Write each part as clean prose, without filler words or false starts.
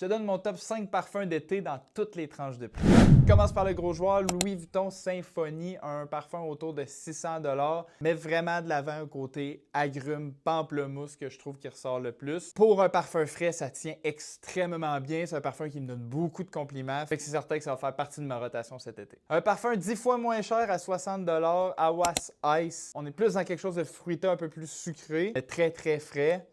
te donne mon top 5 parfums d'été dans toutes les tranches de prix. Je commence par le gros joueur, Louis Vuitton Symphony, un parfum autour de 600 $, mais vraiment de l'avant un côté agrumes, pamplemousse que je trouve qui ressort le plus. Pour un parfum frais, ça tient extrêmement bien. C'est un parfum qui me donne beaucoup de compliments. Fait que c'est certain que ça va faire partie de ma rotation cet été. Un parfum 10 fois moins cher à 60 $, Awas Ice. On est plus dans quelque chose de fruité, un peu plus sucré, mais très très frais.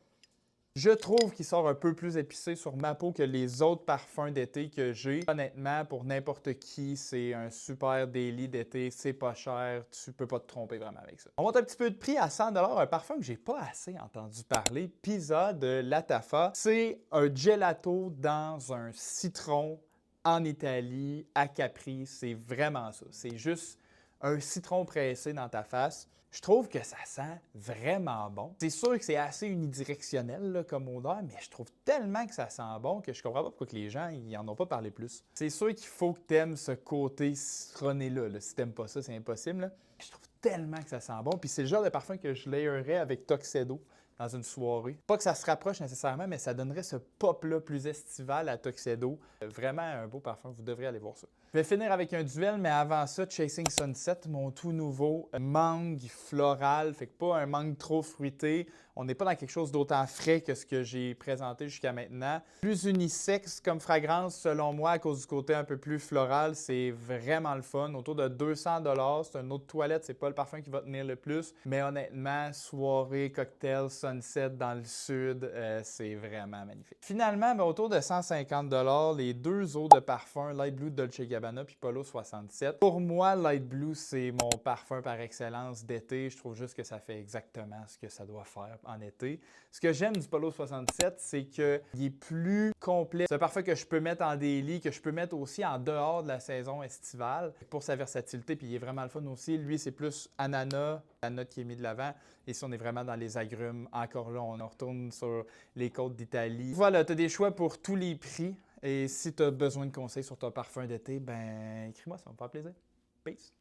Je trouve qu'il sort un peu plus épicé sur ma peau que les autres parfums d'été que j'ai. Honnêtement, pour n'importe qui, c'est un super daily d'été, c'est pas cher, tu peux pas te tromper vraiment avec ça. On monte un petit peu de prix à 100 $, un parfum que j'ai pas assez entendu parler, Pizza de Latafa. C'est un gelato dans un citron en Italie, à Capri, c'est vraiment ça. C'est juste un citron pressé dans ta face. Je trouve que ça sent vraiment bon. C'est sûr que c'est assez unidirectionnel là, comme odeur, mais je trouve tellement que ça sent bon que je comprends pas pourquoi que les gens n'en ont pas parlé plus. C'est sûr qu'il faut que tu aimes ce côté citronné-là. Là. Si tu n'aimes pas ça, c'est impossible. Là. Je trouve tellement que ça sent bon. Puis c'est le genre de parfum que je layerais avec Tuxedo dans une soirée. Pas que ça se rapproche nécessairement, mais ça donnerait ce pop-là plus estival à Tuxedo. Vraiment un beau parfum, vous devriez aller voir ça. Je vais finir avec un duel, mais avant ça, Chasing Sunset, mon tout nouveau mangue floral. Fait que pas un mangue trop fruité. On n'est pas dans quelque chose d'autant frais que ce que j'ai présenté jusqu'à maintenant. Plus unisexe comme fragrance, selon moi, à cause du côté un peu plus floral, c'est vraiment le fun. Autour de 200 $. C'est une autre toilette, c'est pas le parfum qui va tenir le plus. Mais honnêtement, soirée, cocktail, sunset dans le sud, c'est vraiment magnifique. Finalement, autour de 150 $, les deux eaux de parfum, Light Blue Dolce Gabbana puis Polo 67. Pour moi, Light Blue, c'est mon parfum par excellence d'été. Je trouve juste que ça fait exactement ce que ça doit faire en été. Ce que j'aime du Polo 67, c'est qu'il est plus complet. C'est un parfum que je peux mettre en daily, que je peux mettre aussi en dehors de la saison estivale pour sa versatilité, puis il est vraiment le fun aussi. Lui, c'est plus ananas, la note qui est mise de l'avant. Ici, on est vraiment dans les agrumes. Encore là, on retourne sur les côtes d'Italie. Voilà, tu as des choix pour tous les prix. Et si tu as besoin de conseils sur ton parfum d'été, ben écris-moi, ça va me faire plaisir. Peace!